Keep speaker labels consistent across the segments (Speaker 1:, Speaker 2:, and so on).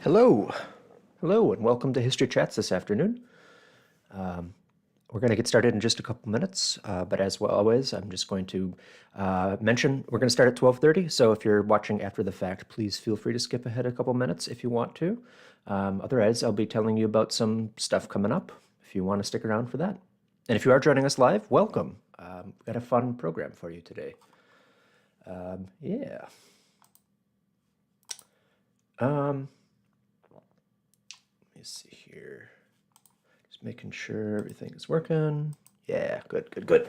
Speaker 1: Hello. Hello, and welcome to History Chats this afternoon. We're going to get started in just a couple minutes, but as well always, I'm just going to mention we're going to start at 12:30, so if you're watching after the fact, please feel free to skip ahead a couple minutes if you want to. Otherwise, I'll be telling you about some stuff coming up if you want to stick around for that. And if you are joining us live, welcome. We've got a fun program for you today. Yeah. Let me see here. Just making sure everything is working. Yeah, good.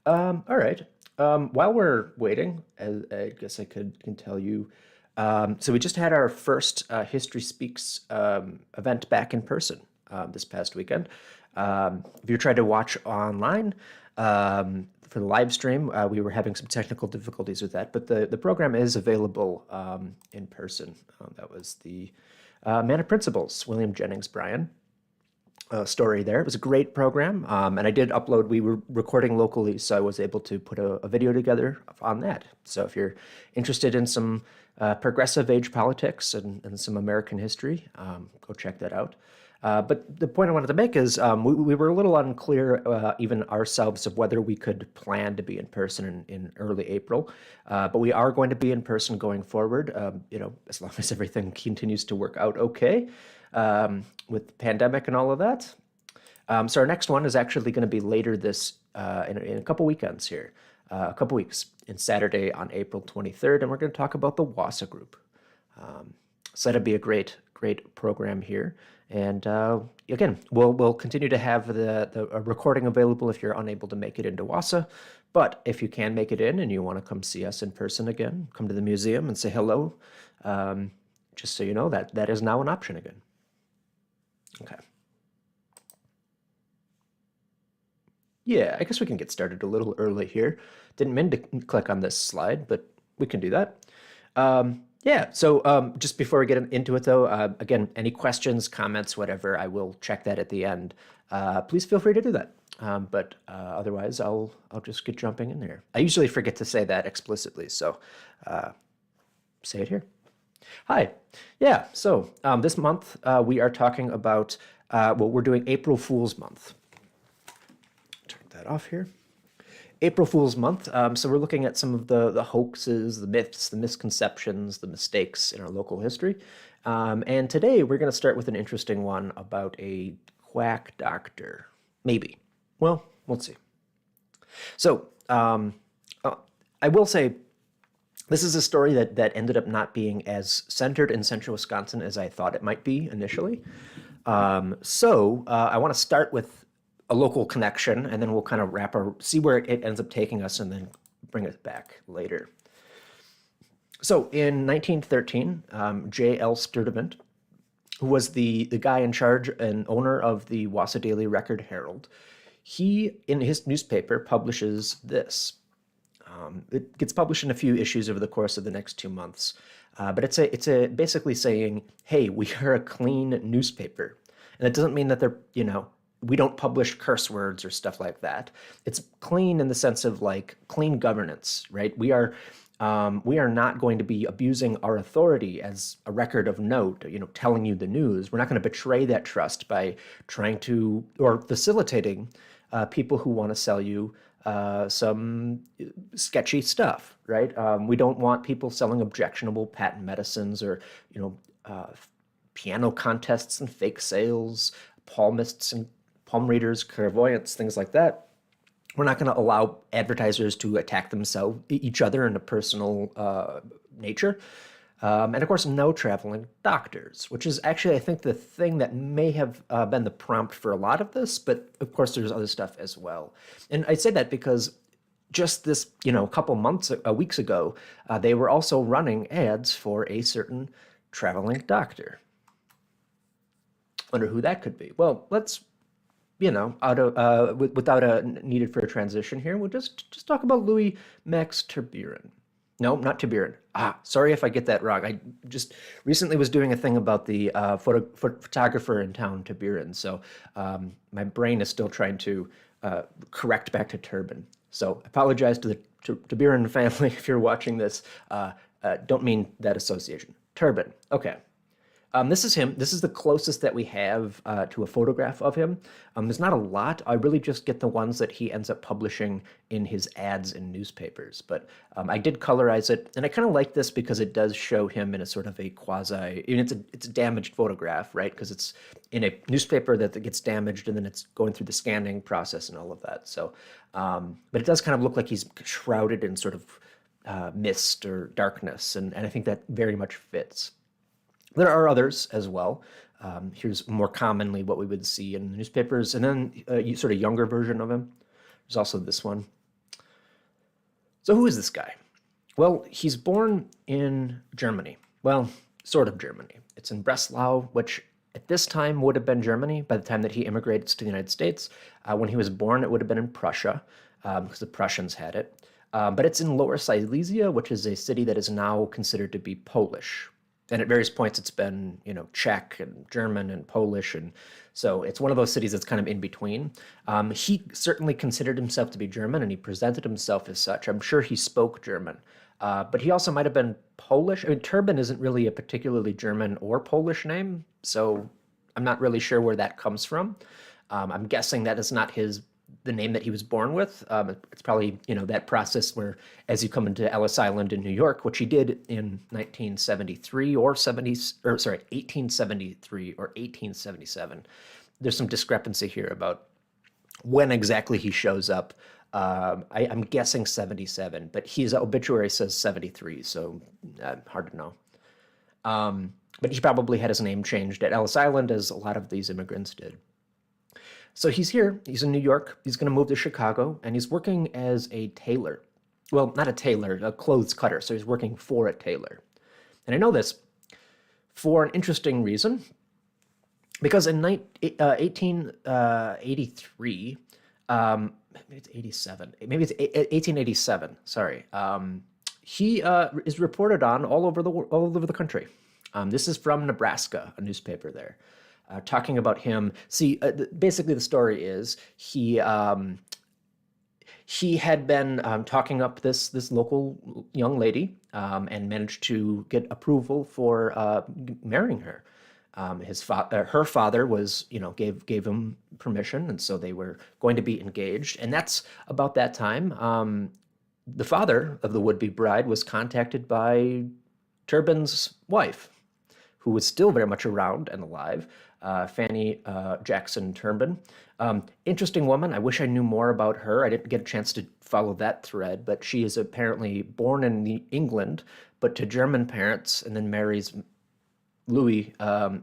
Speaker 1: All right. While we're waiting, I guess I can tell you. So we just had our first History Speaks event back in person this past weekend. If you tried to watch online for the live stream, we were having some technical difficulties with that, but the program is available in person. That was the Man of Principles, William Jennings Bryan story there. It was a great program, and I did upload. We were recording locally, so I was able to put a video together on that. So if you're interested in some progressive age politics and some American history, go check that out. But the point I wanted to make is we were a little unclear, even ourselves, of whether we could plan to be in person in early April. But we are going to be in person going forward, as long as everything continues to work out okay with the pandemic and all of that. So our next one is actually going to be later this, in a couple weekends here, a couple weeks, in Saturday on April 23rd, and we're going to talk about the WASA group. So that'd be a great program here. And again, we'll continue to have the recording available if you're unable to make it into WASA. But if you can make it in and you want to come see us in person again, come to the museum and say hello, just so you know that is now an option again. Okay. Yeah, I guess we can get started a little early here. Didn't mean to click on this slide, but we can do that. Yeah, so just before we get into it, though, again, any questions, comments, whatever, I will check that at the end. Please feel free to do that. But otherwise, I'll just get jumping in there. I usually forget to say that explicitly, so say it here. Hi. Yeah, so this month we are talking about, we're doing April Fool's Month. Turn that off here. April Fool's Month. So we're looking at some of the hoaxes, the myths, the misconceptions, the mistakes in our local history. And today we're going to start with an interesting one about a quack doctor. Maybe. Well, we'll see. So I will say this is a story that ended up not being as centered in central Wisconsin as I thought it might be initially. So I want to start with a local connection, and then we'll kind of see where it ends up taking us and then bring it back later. So in 1913, J.L. Turbin, who was the guy in charge and owner of the Wausau Daily Record-Herald, he, in his newspaper, publishes this. It gets published in a few issues over the course of the next 2 months, but it's basically saying, hey, we are a clean newspaper. And it doesn't mean that they're, we don't publish curse words or stuff like that. It's clean in the sense of like clean governance, right? We are not going to be abusing our authority as a record of note, telling you the news. We're not going to betray that trust by trying to or facilitating people who want to sell you some sketchy stuff, right? We don't want people selling objectionable patent medicines or, piano contests and fake sales, palmists and palm readers, clairvoyants, things like that. We're not going to allow advertisers to attack each other in a personal nature. And of course, no traveling doctors, which is actually, I think, the thing that may have been the prompt for a lot of this. But of course, there's other stuff as well. And I say that because just this, a couple weeks ago, they were also running ads for a certain traveling doctor. Wonder who that could be. Well, let's, without a needed for a transition here, we'll just talk about Louis Max Turbin. No, not Turbin. Sorry if I get that wrong. I just recently was doing a thing about the photographer in town, Turbin. So my brain is still trying to correct back to Turbin. So I apologize to the Turbin family if you're watching this. Don't mean that association. Turbin. Okay. This is him. This is the closest that we have to a photograph of him. There's not a lot. I really just get the ones that he ends up publishing in his ads in newspapers. But I did colorize it, and I kind of like this because it does show him in a sort of a quasi. I mean, it's a damaged photograph, right? Because it's in a newspaper that gets damaged, and then it's going through the scanning process and all of that. So, but it does kind of look like he's shrouded in sort of mist or darkness, and I think that very much fits. There are others as well. Here's more commonly what we would see in the newspapers, and then a sort of younger version of him. There's also this one. So who is this guy? Well, he's born in Germany. Well, sort of Germany. It's in Breslau, which at this time would have been Germany by the time that he immigrates to the United States. When he was born, it would have been in Prussia, because the Prussians had it. But it's in Lower Silesia, which is a city that is now considered to be Polish. And at various points, it's been, Czech and German and Polish. And so it's one of those cities that's kind of in between. He certainly considered himself to be German, and he presented himself as such. I'm sure he spoke German. But he also might have been Polish. I mean, Turbin isn't really a particularly German or Polish name, so I'm not really sure where that comes from. I'm guessing that is not the name that he was born with. It's probably, that process where as you come into Ellis Island in New York, which he did in 1873 or 1877. There's some discrepancy here about when exactly he shows up. I'm guessing 77, but his obituary says 73, so hard to know. But he probably had his name changed at Ellis Island, as a lot of these immigrants did. So he's here, he's in New York, he's going to move to Chicago, and he's working as a tailor. Well, not a tailor, a clothes cutter, so he's working for a tailor. And I know this for an interesting reason, because in 1883, maybe it's 87, maybe it's 1887, sorry, he is reported on all over the country. This is from Nebraska, a newspaper there. Talking about him. See, basically the story is he had been talking up this local young lady and managed to get approval for marrying her. Her father was, gave him permission, and so they were going to be engaged. And that's about that time. The father of the would-be bride was contacted by Turbin's wife, who was still very much around and alive, Fanny Jackson Turbin. Interesting woman. I wish I knew more about her. I didn't get a chance to follow that thread, but she is apparently born in England, but to German parents, and then marries Louis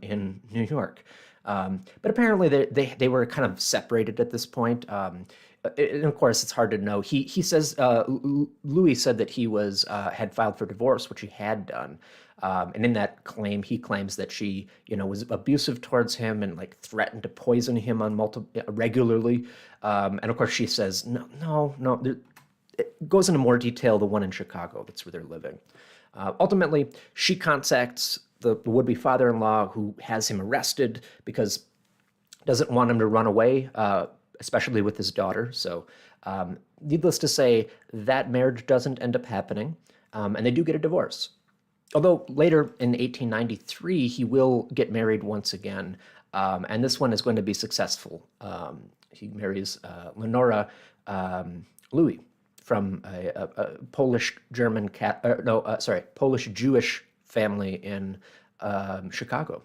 Speaker 1: in New York. But apparently they were kind of separated at this point. And of course, it's hard to know. He says Louis said that he had filed for divorce, which he had done. And in that claim, he claims that she, was abusive towards him and threatened to poison him on regularly. And of course, she says no. It goes into more detail. The one in Chicago, that's where they're living. Ultimately, she contacts the would-be father-in-law, who has him arrested because doesn't want him to run away, especially with his daughter. So, needless to say, that marriage doesn't end up happening, and they do get a divorce. Although later in 1893, he will get married once again, and this one is going to be successful. He marries Lenora Louis from a Polish-German Polish-Jewish family in Chicago.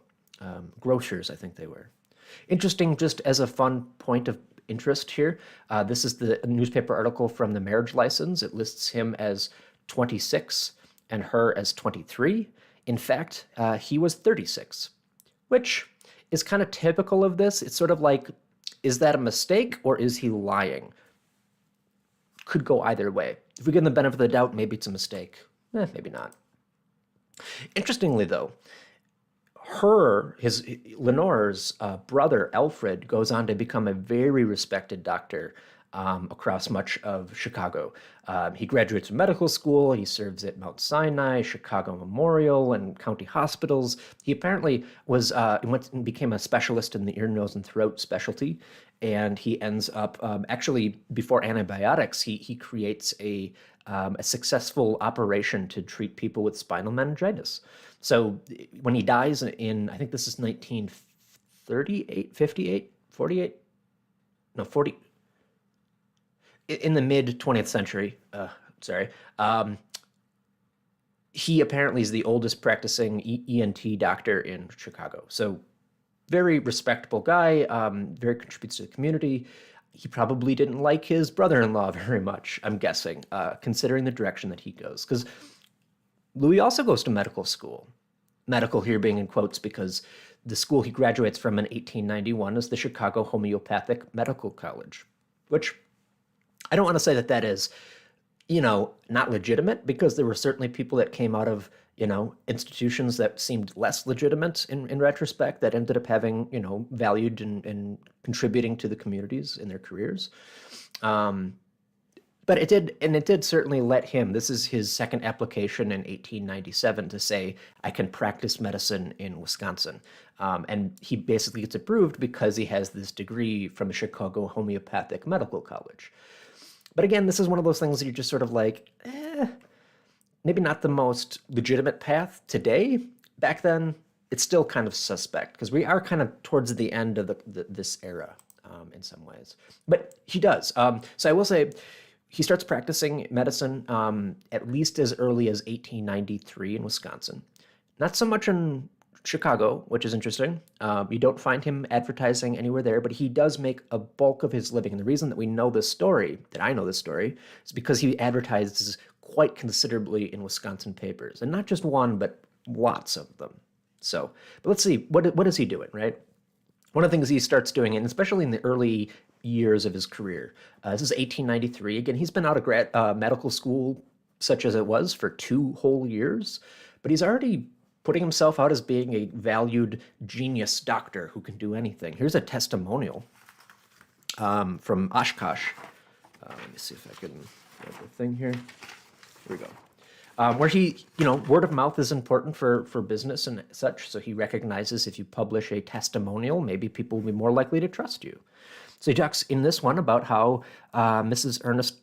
Speaker 1: Grocers, I think they were. Interesting, just as a fun point of interest here, this is the newspaper article from the marriage license. It lists him as 26 and her as 23. In fact, he was 36, which is kind of typical of this. It's sort of like, is that a mistake or is he lying? Could go either way. If we give him the benefit of the doubt, maybe it's a mistake. Maybe not. Interestingly, though, Lenore's brother, Alfred, goes on to become a very respected doctor across much of Chicago. He graduates from medical school. He serves at Mount Sinai, Chicago Memorial, and county hospitals. He apparently went and became a specialist in the ear, nose, and throat specialty. And he ends up, actually, before antibiotics, he creates a a successful operation to treat people with spinal meningitis. So when he dies in, I think this is 1938, 58, 48, no, 40, in the mid 20th century, sorry, he apparently is the oldest practicing ENT doctor in Chicago. So very respectable guy, very contributes to the community. He probably didn't like his brother-in-law very much, I'm guessing, considering the direction that he goes. Because Louis also goes to medical school. Medical here being in quotes because the school he graduates from in 1891 is the Chicago Homeopathic Medical College, which I don't want to say that that is, not legitimate, because there were certainly people that came out of, institutions that seemed less legitimate in retrospect that ended up having, valued and contributing to the communities in their careers. But it did certainly let him, this is his second application in 1897 to say, I can practice medicine in Wisconsin. And he basically gets approved because he has this degree from the Chicago Homeopathic Medical College. But again, this is one of those things that you're just sort of like, maybe not the most legitimate path today. Back then, it's still kind of suspect because we are kind of towards the end of this era in some ways. But he does. So I will say he starts practicing medicine at least as early as 1893 in Wisconsin. Not so much in Chicago, which is interesting. You don't find him advertising anywhere there, but he does make a bulk of his living. And the reason that we know this story, that I know this story, is because he advertises quite considerably in Wisconsin papers. And not just one, but lots of them. So, but let's see, what is he doing, right? One of the things he starts doing, and especially in the early years of his career, this is 1893. Again, he's been out of medical school, such as it was, for 2 whole years, but he's already putting himself out as being a valued genius doctor who can do anything. Here's a testimonial from Oshkosh. Let me see if I can get the thing here. Here we go. Where he, word of mouth is important for business and such, so he recognizes if you publish a testimonial, maybe people will be more likely to trust you. So he talks in this one about how Mrs.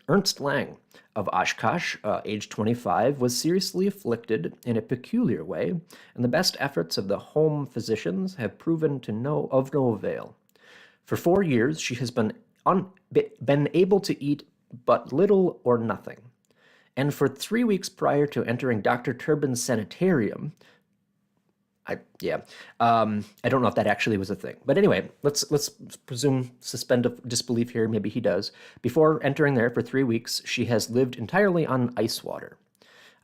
Speaker 1: Ernst Lang of Oshkosh, age 25, was seriously afflicted in a peculiar way, and the best efforts of the home physicians have proven of no avail. For 4 years, she has been able to eat but little or nothing. And for 3 weeks prior to entering Dr. Turbin's sanitarium, I don't know if that actually was a thing. But anyway, let's presume, suspend disbelief here, maybe he does. Before entering there for 3 weeks, she has lived entirely on ice water.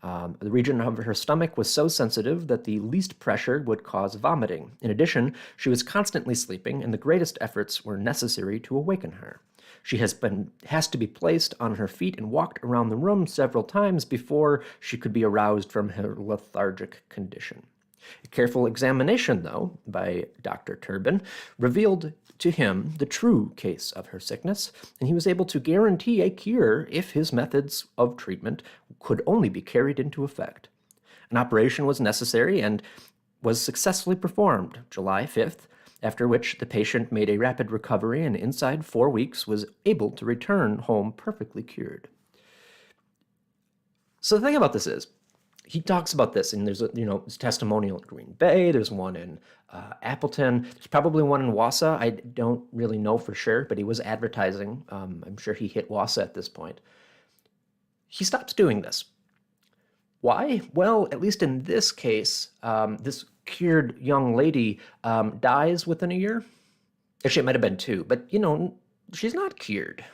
Speaker 1: The region of her stomach was so sensitive that the least pressure would cause vomiting. In addition, she was constantly sleeping, and the greatest efforts were necessary to awaken her. She has to be placed on her feet and walked around the room several times before she could be aroused from her lethargic condition. A careful examination, though, by Dr. Turbin, revealed to him the true case of her sickness, and he was able to guarantee a cure if his methods of treatment could only be carried into effect. An operation was necessary and was successfully performed July 5th, after which the patient made a rapid recovery and inside 4 weeks was able to return home perfectly cured. So the thing about this is, he talks about this, and there's his testimonial in Green Bay. There's one in Appleton. There's probably one in Wausau. I don't really know for sure, but he was advertising. I'm sure he hit Wausau at this point. He stops doing this. Why? Well, at least in this case, this cured young lady dies within a year. Actually, it might have been 2, but she's not cured.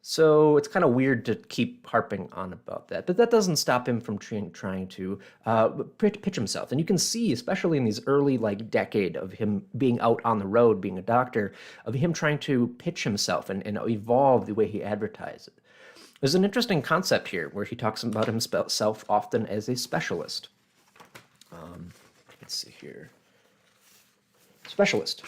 Speaker 1: So it's kind of weird to keep harping on about that. But that doesn't stop him from trying to pitch himself. And you can see, especially in these early decade of him being out on the road, being a doctor, of him trying to pitch himself and evolve the way he advertises. There's an interesting concept here where he talks about himself often as a specialist. Let's see here. Specialist.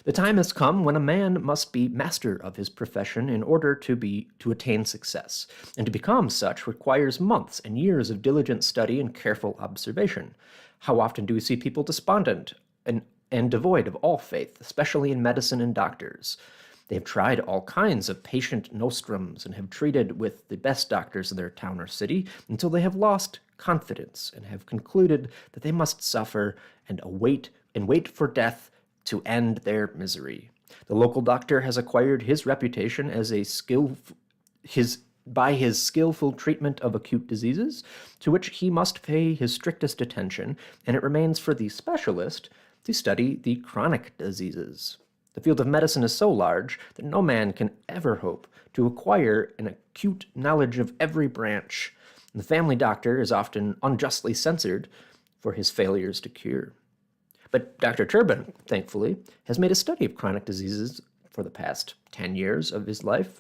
Speaker 1: The time has come when a man must be master of his profession in order to attain success, and to become such requires months and years of diligent study and careful observation. How often do we see people despondent and devoid of all faith, especially in medicine and doctors? They have tried all kinds of patient nostrums and have treated with the best doctors in their town or city until they have lost confidence and have concluded that they must suffer and wait for death to end their misery. The local doctor has acquired his reputation as a by his skillful treatment of acute diseases, to which he must pay his strictest attention, and it remains for the specialist to study the chronic diseases. The field of medicine is so large that no man can ever hope to acquire an acute knowledge of every branch. The family doctor is often unjustly censored for his failures to cure. But Dr. Turbin, thankfully, has made a study of chronic diseases for the past 10 years of his life.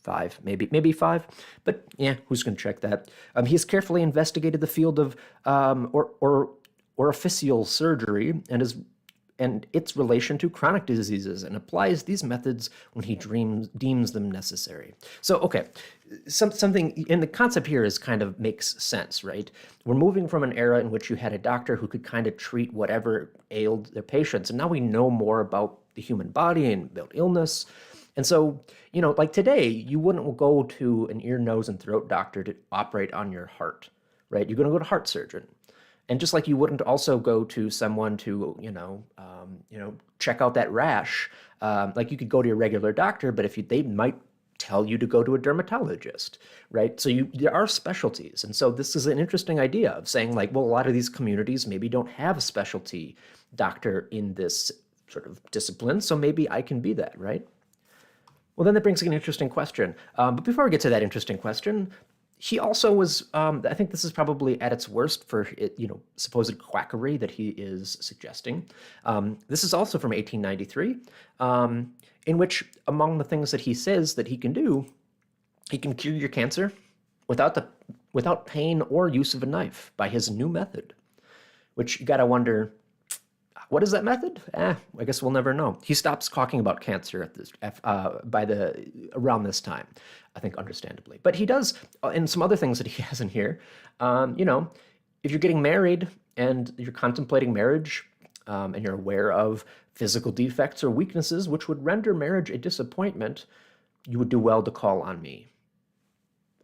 Speaker 1: 5, maybe 5, but yeah, who's going to check that? He has carefully investigated the field of orificial surgery and its relation to chronic diseases, and applies these methods when he deems them necessary. So, okay, something in the concept here is kind of makes sense, right? We're moving from an era in which you had a doctor who could kind of treat whatever ailed their patients, and now we know more about the human body and about illness. And so, like today, you wouldn't go to an ear, nose, and throat doctor to operate on your heart, right? You're going to go to a heart surgeon. And just like you wouldn't also go to someone to, check out that rash, like you could go to your regular doctor, but they might tell you to go to a dermatologist, right? So there are specialties. And so this is an interesting idea of saying like, well, a lot of these communities maybe don't have a specialty doctor in this sort of discipline, so maybe I can be that, right? Well, then that brings an interesting question. But before we get to that interesting question, he also was, I think this is probably at its worst for, supposed quackery that he is suggesting. This is also from 1893, in which among the things that he says that he can do, he can cure your cancer without pain or use of a knife by his new method, which you got to wonder, what is that method? I guess we'll never know. He stops talking about cancer at this around this time, I think, understandably. But he does, and some other things that he has in here. If you're getting married and you're contemplating marriage, and you're aware of physical defects or weaknesses which would render marriage a disappointment, you would do well to call on me.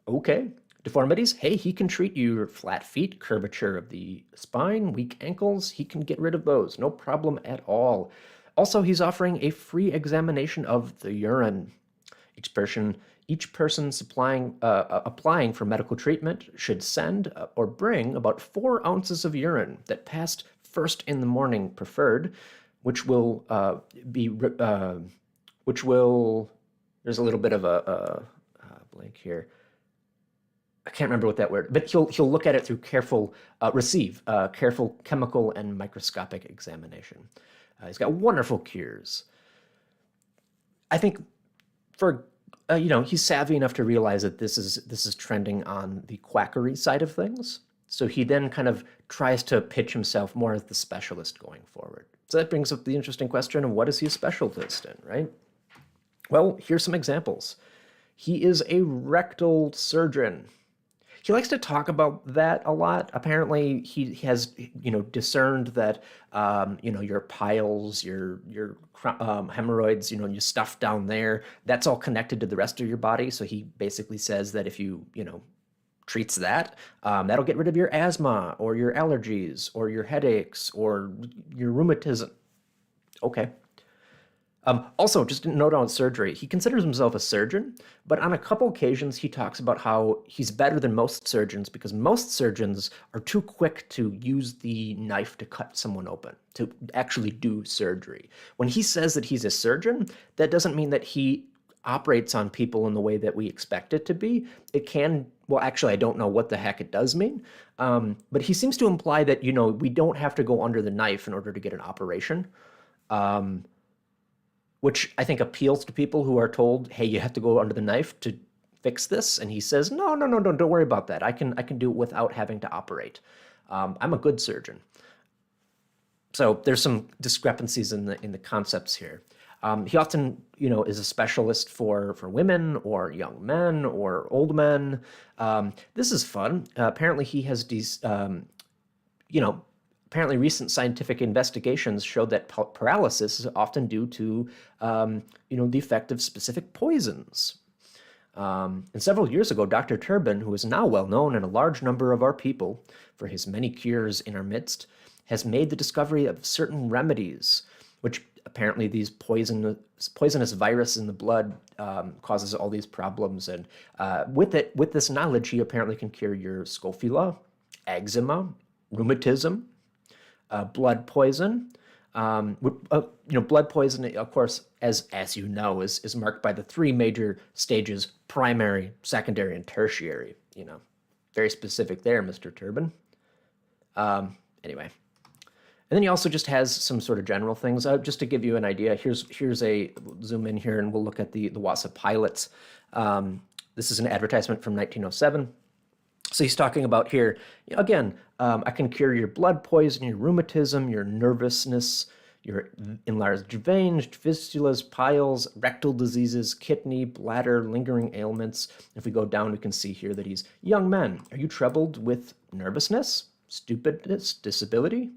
Speaker 1: Okay. Deformities, hey, he can treat your flat feet, curvature of the spine, weak ankles. He can get rid of those. No problem at all. Also, he's offering a free examination of the urine. Each person applying for medical treatment should send or bring about 4 ounces of urine that passed first in the morning preferred, which will, there's a little bit of a blank here. I can't remember what that word, but he'll look at it through careful chemical and microscopic examination. He's got wonderful cures. I think he's savvy enough to realize that this is trending on the quackery side of things. So he then kind of tries to pitch himself more as the specialist going forward. So that brings up the interesting question of what is he a specialist in, right? Well, here's some examples. He is a rectal surgeon. He likes to talk about that a lot. Apparently, he has, discerned that, your piles, your hemorrhoids, your stuff down there, that's all connected to the rest of your body. So he basically says that if you, treats that, that'll get rid of your asthma or your allergies or your headaches or your rheumatism. Okay. Also, just a note on surgery, he considers himself a surgeon, but on a couple occasions he talks about how he's better than most surgeons because most surgeons are too quick to use the knife to cut someone open, to actually do surgery. When he says that he's a surgeon, that doesn't mean that he operates on people in the way that we expect it to be. It can, well, actually, I don't know what the heck it does mean, but he seems to imply that, we don't have to go under the knife in order to get an operation. Which I think appeals to people who are told, hey, you have to go under the knife to fix this. And he says, no, don't worry about that. I can do it without having to operate. I'm a good surgeon. So there's some discrepancies in the concepts here. He often, is a specialist for women or young men or old men. This is fun. Apparently he has these, apparently recent scientific investigations showed that paralysis is often due to, the effect of specific poisons. And several years ago, Dr. Turbin, who is now well known in a large number of our people for his many cures in our midst, has made the discovery of certain remedies, which apparently these poisonous virus in the blood causes all these problems. And with this knowledge, he apparently can cure your scrofula, eczema, rheumatism, blood poison. Blood poison, of course, as you know, is marked by the three major stages: primary, secondary, and tertiary. Very specific there, Mr. Turbin. Anyway. And then he also just has some sort of general things. Just to give you an idea, here's a zoom in here, and we'll look at the Wassa pilots. This is an advertisement from 1907. So he's talking about here, again, I can cure your blood poison, your rheumatism, your nervousness, your enlarged veins, fistulas, piles, rectal diseases, kidney, bladder, lingering ailments. If we go down, we can see here that he's young men. Are you troubled with nervousness, stupidness, disability?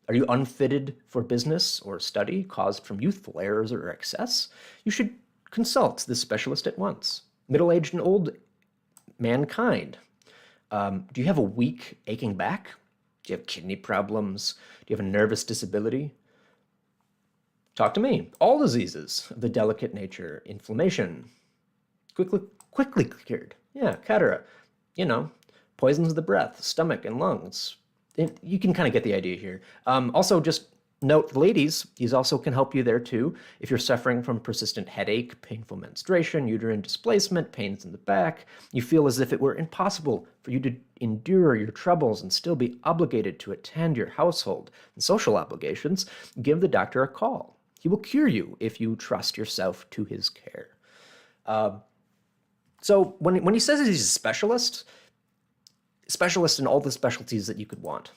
Speaker 1: Are you unfitted for business or study caused from youthful errors or excess? You should consult this specialist at once. Middle-aged and old mankind. Do you have a weak, aching back? Do you have kidney problems? Do you have a nervous disability? Talk to me. All diseases of the delicate nature. Inflammation. Quickly cured. Yeah, catara. Poisons of the breath, stomach, and lungs. You can kind of get the idea here. Also, just note, ladies, these also can help you there too. If you're suffering from persistent headache, painful menstruation, uterine displacement, pains in the back, you feel as if it were impossible for you to endure your troubles and still be obligated to attend your household and social obligations, give the doctor a call. He will cure you if you trust yourself to his care. So when he says he's a specialist in all the specialties that you could want,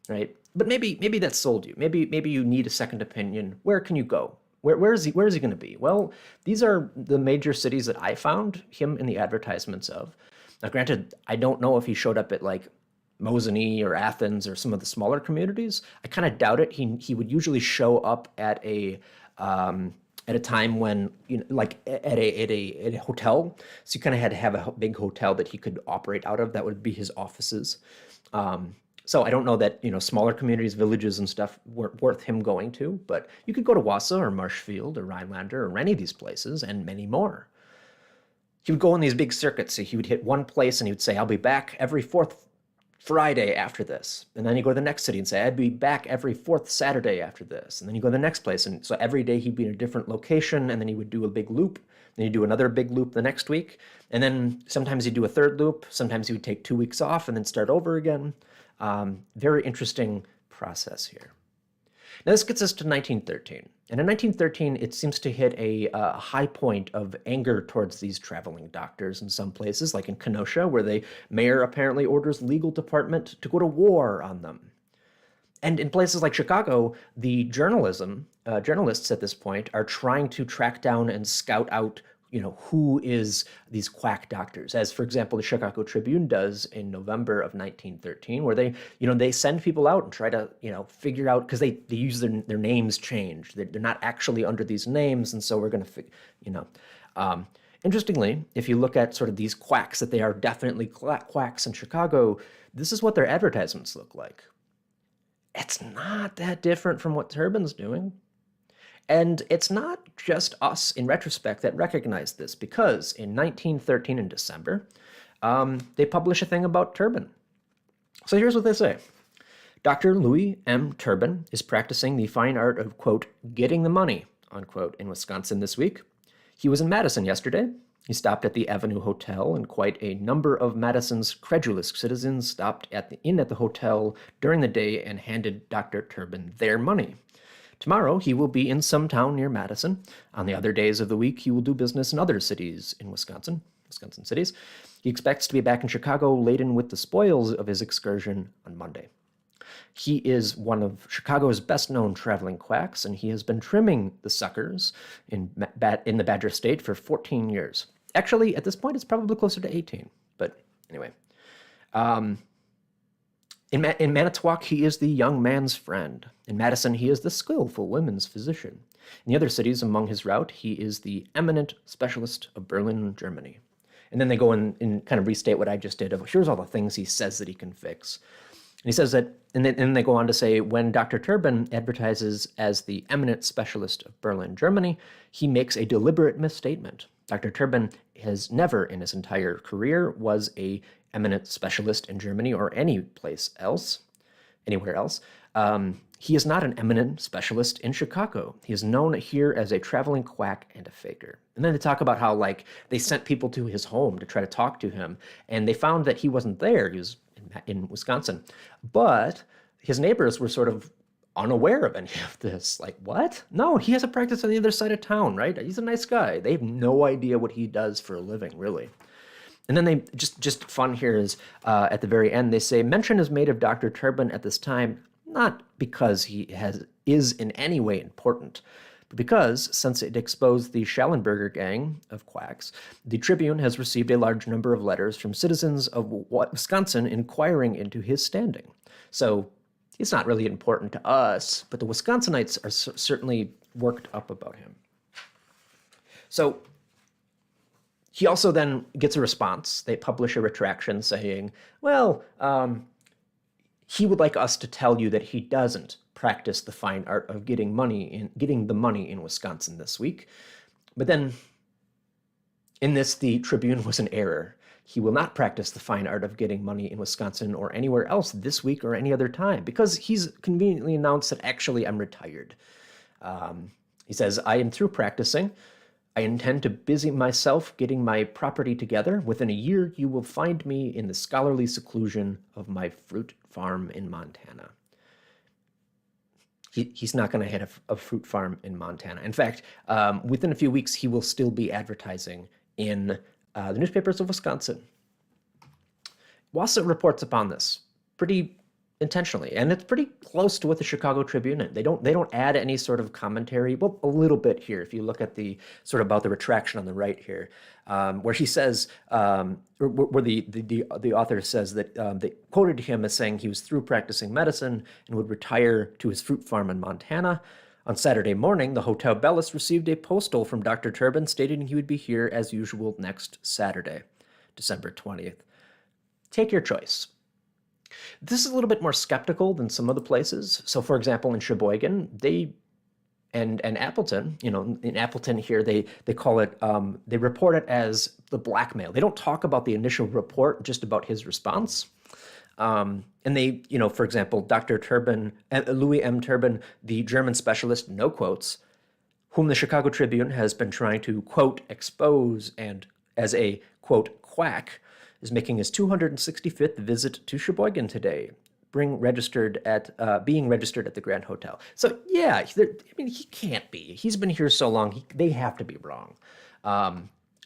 Speaker 1: right? But maybe that sold you. Maybe you need a second opinion. Where can you go? Where is he going to be? Well, these are the major cities that I found him in the advertisements of. Now, granted, I don't know if he showed up at like Mosinee or Athens or some of the smaller communities. I kind of doubt it. He would usually show up at a time when, like at a hotel. So you kind of had to have a big hotel that he could operate out of. That would be his offices. So I don't know that, smaller communities, villages and stuff weren't worth him going to, but you could go to Wassa or Marshfield or Rhinelander or any of these places and many more. He would go on these big circuits. So he would hit one place and he would say, I'll be back every fourth Friday after this. And then he'd go to the next city and say, I'd be back every fourth Saturday after this. And then he'd go to the next place. And so every day he'd be in a different location, and then he would do a big loop. Then he'd do another big loop the next week. And then sometimes he'd do a third loop. Sometimes he would take 2 weeks off and then start over again. Very interesting process here. Now this gets us to 1913. And in 1913, it seems to hit a high point of anger towards these traveling doctors in some places, like in Kenosha, where the mayor apparently orders legal department to go to war on them. And in places like Chicago, the journalists at this point are trying to track down and scout out who is these quack doctors, as, for example, the Chicago Tribune does in November of 1913, where they send people out and try to, figure out, because they use their names changed. They're not actually under these names, and so we're going to, interestingly, if you look at sort of these quacks, that they are definitely quacks in Chicago, this is what their advertisements look like. It's not that different from what Turbin's doing. And it's not just us, in retrospect, that recognize this, because in 1913 in December, they publish a thing about Turbin. So here's what they say. Dr. Louis M. Turbin is practicing the fine art of, quote, getting the money, unquote, in Wisconsin this week. He was in Madison yesterday. He stopped at the Avenue Hotel, and quite a number of Madison's credulous citizens stopped at the hotel during the day and handed Dr. Turbin their money. Tomorrow, he will be in some town near Madison. On the other days of the week, he will do business in other cities in Wisconsin cities. He expects to be back in Chicago laden with the spoils of his excursion on Monday. He is one of Chicago's best-known traveling quacks, and he has been trimming the suckers in the Badger State for 14 years. Actually, at this point, it's probably closer to 18, but anyway. In Manitowoc, he is the young man's friend. In Madison, he is the skillful women's physician. In the other cities among his route, he is the eminent specialist of Berlin, Germany. And then they go in and kind of restate what I just did of here's all the things he says that he can fix. And he says that, and then they go on to say, when Dr. Turbin advertises as the eminent specialist of Berlin, Germany, he makes a deliberate misstatement. Dr. Turbin has never in his entire career was a eminent specialist in Germany or any place else, anywhere else. He is not an eminent specialist in Chicago. He is known here as a traveling quack and a faker. And then they talk about how, like, they sent people to his home to try to talk to him, and they found that he wasn't there. He was in Wisconsin. But his neighbors were sort of unaware of any of this. Like, what? No, he has a practice on the other side of town, right? He's a nice guy. They have no idea what he does for a living, really. And then they just fun here is at the very end, they say, mention is made of Dr. Turbin at this time, not because he is in any way important, but because, since it exposed the Schallenberger gang of quacks, the Tribune has received a large number of letters from citizens of Wisconsin inquiring into his standing. So he's not really important to us, but the Wisconsinites are certainly worked up about him. So he also then gets a response. They publish a retraction saying, well, he would like us to tell you that he doesn't practice the fine art of getting the money in Wisconsin this week. But then in this, the Tribune was an error. He will not practice the fine art of getting money in Wisconsin or anywhere else this week or any other time, because he's conveniently announced that actually I'm retired. He says, I am through practicing. I intend to busy myself getting my property together. Within a year, you will find me in the scholarly seclusion of my fruit farm in Montana. He's not going to hit a fruit farm in Montana. In fact, within a few weeks, he will still be advertising in the newspapers of Wisconsin. Wausau reports upon this pretty intentionally, and it's pretty close to what the Chicago Tribune is. They don't add any sort of commentary. Well, a little bit here, if you look at the sort of about the retraction on the right here, where he says, where the author says that they quoted him as saying he was through practicing medicine and would retire to his fruit farm in Montana. On Saturday morning, the Hotel Bellis received a postal from Dr. Turbin stating he would be here as usual next Saturday, December 20th. Take your choice. This is a little bit more skeptical than some other places. So, for example, in Sheboygan, and Appleton, in Appleton here, they call it, they report it as the blackmail. They don't talk about the initial report, just about his response. And they, for example, Dr. Turbin, Louis M. Turbin, the German specialist, no quotes, whom the Chicago Tribune has been trying to, quote, expose and as a, quote, quack, is making his 265th visit to Sheboygan today, being registered at the Grand Hotel. So yeah, he can't be. He's been here so long, they have to be wrong.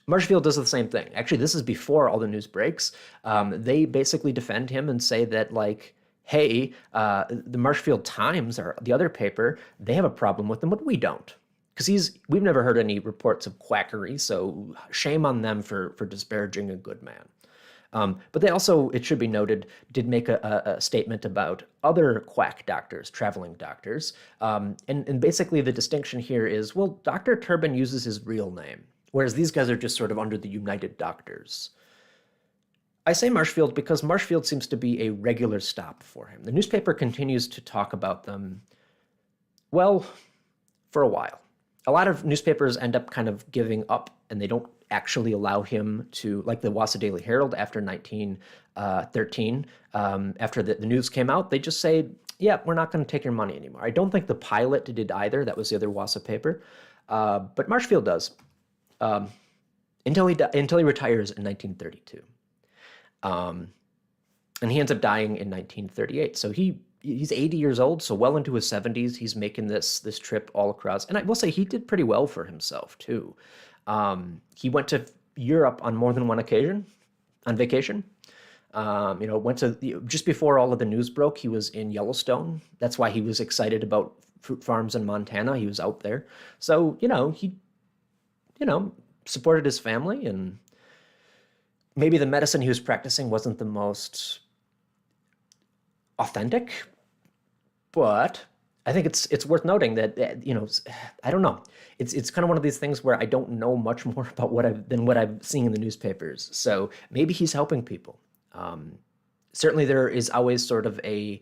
Speaker 1: Marshfield does the same thing. Actually, this is before all the news breaks. They basically defend him and say that, like, hey, the Marshfield Times, or the other paper, they have a problem with him, but we don't. Because we've never heard any reports of quackery, so shame on them for disparaging a good man. But they also, it should be noted, did make a statement about other quack doctors, traveling doctors. And basically the distinction here is, well, Dr. Turbin uses his real name, whereas these guys are just sort of under the United Doctors. I say Marshfield because Marshfield seems to be a regular stop for him. The newspaper continues to talk about them, well, for a while. A lot of newspapers end up kind of giving up, and they don't actually allow him to, like the Wausau Daily Herald after 1913, after the news came out, they just say, yeah, we're not going to take your money anymore. I don't think the Pilot did either. That was the other Wausau paper. But Marshfield does, until he retires in 1932. And he ends up dying in 1938. So he's 80 years old, so well into his 70s, he's making this trip all across. And I will say he did pretty well for himself, too. He went to Europe on more than one occasion, on vacation. Went to, just before all of the news broke, he was in Yellowstone. That's why he was excited about fruit farms in Montana. He was out there. So, he, supported his family, and maybe the medicine he was practicing wasn't the most authentic, but I think it's worth noting that I don't know. It's kind of one of these things where I don't know much more about what I've seen in the newspapers. So maybe he's helping people. Certainly, there is always sort of a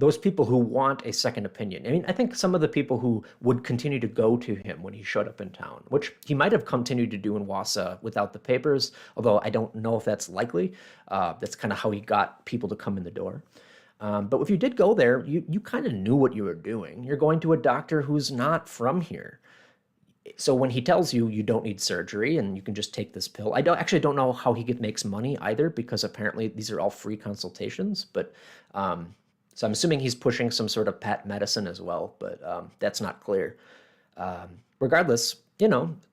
Speaker 1: those people who want a second opinion. I mean, I think some of the people who would continue to go to him when he showed up in town, which he might have continued to do in Wausau without the papers, although I don't know if that's likely. That's kind of how he got people to come in the door. But if you did go there, you kind of knew what you were doing. You're going to a doctor who's not from here. So when he tells you you don't need surgery and you can just take this pill, I don't know how he makes money either, because apparently these are all free consultations. But so I'm assuming he's pushing some sort of patent medicine as well, but that's not clear. Regardless,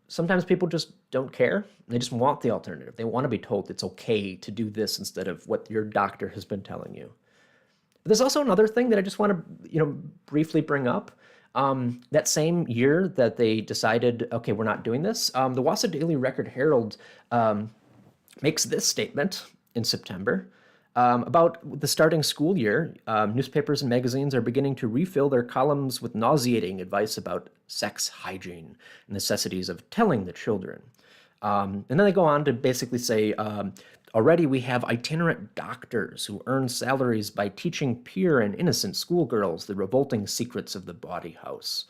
Speaker 1: sometimes people just don't care. They just want the alternative. They want to be told it's okay to do this instead of what your doctor has been telling you. There's also another thing that I just want to, briefly bring up. That same year that they decided, okay, we're not doing this, the Wausau Daily Record-Herald makes this statement in September about the starting school year. Newspapers and magazines are beginning to refill their columns with nauseating advice about sex hygiene and necessities of telling the children. And then they go on to basically say, already we have itinerant doctors who earn salaries by teaching pure and innocent schoolgirls the revolting secrets of the bawdy house.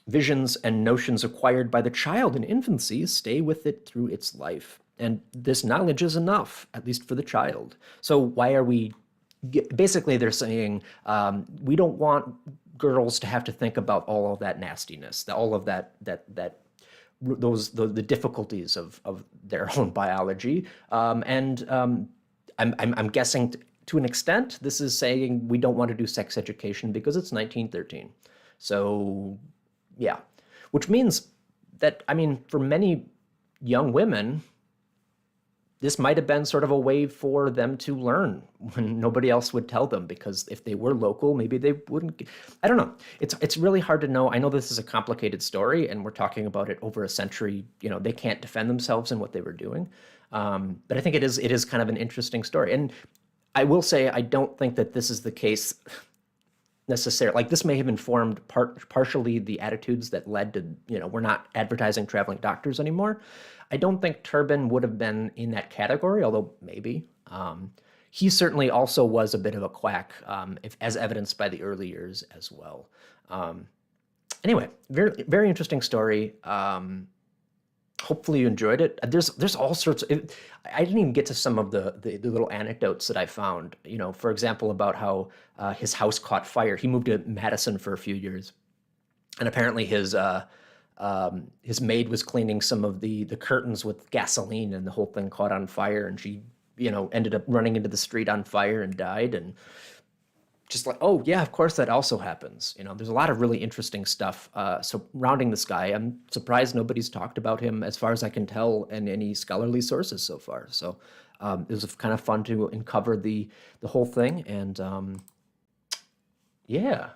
Speaker 1: Visions and notions acquired by the child in infancy stay with it through its life. And this knowledge is enough, at least for the child. So why are we... Basically, they're saying we don't want girls to have to think about all of that nastiness, all of the difficulties of their own biology, and I'm guessing to an extent this is saying we don't want to do sex education because it's 1913. So yeah, which means that, I mean, for many young women, this might have been sort of a way for them to learn when nobody else would tell them, because if they were local, maybe they wouldn't. I don't know. It's really hard to know. I know this is a complicated story, and we're talking about it over a century. They can't defend themselves in what they were doing. But I think it is kind of an interesting story. And I will say, I don't think that this is the case necessarily. Like, this may have informed partially the attitudes that led to, we're not advertising traveling doctors anymore. I don't think Turbin would have been in that category, although maybe. He certainly also was a bit of a quack, as evidenced by the early years as well. Anyway, very, very interesting story. Hopefully you enjoyed it. There's all sorts of... I didn't even get to some of the little anecdotes that I found. For example, about how his house caught fire. He moved to Madison for a few years, and apparently his maid was cleaning some of the curtains with gasoline, and the whole thing caught on fire, and she, ended up running into the street on fire and died. And just like, oh yeah, of course that also happens. There's a lot of really interesting stuff surrounding this guy. I'm surprised nobody's talked about him, as far as I can tell, in any scholarly sources so far. So it was kind of fun to uncover the whole thing. And yeah.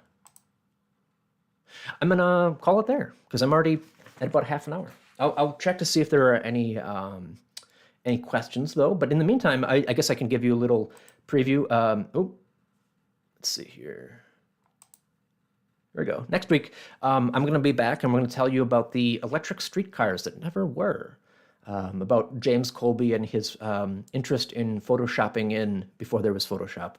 Speaker 1: I'm gonna call it there, because I'm already at about half an hour. I'll check to see if there are any questions though. But in the meantime, I guess I can give you a little preview. Let's see here. There we go. Next week, I'm going to be back, and we're going to tell you about the electric streetcars that never were. About James Colby and his interest in photoshopping in, before there was Photoshop,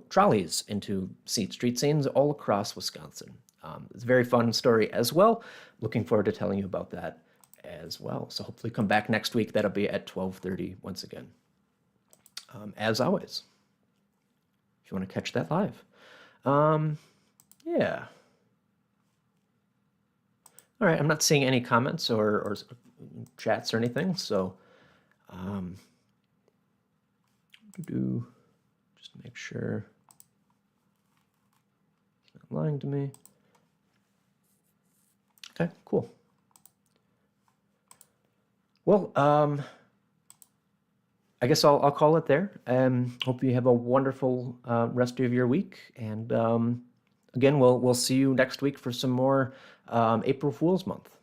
Speaker 1: trolleys into street scenes all across Wisconsin. It's a very fun story as well. Looking forward to telling you about that as well. So hopefully come back next week. That'll be at 12:30 once again. As always, if you want to catch that live. Yeah. All right, I'm not seeing any comments or chats or anything, so just make sure it's not lying to me. Okay, cool. Well, I guess I'll call it there. Hope you have a wonderful rest of your week, and again, we'll see you next week for some more April Fool's Month.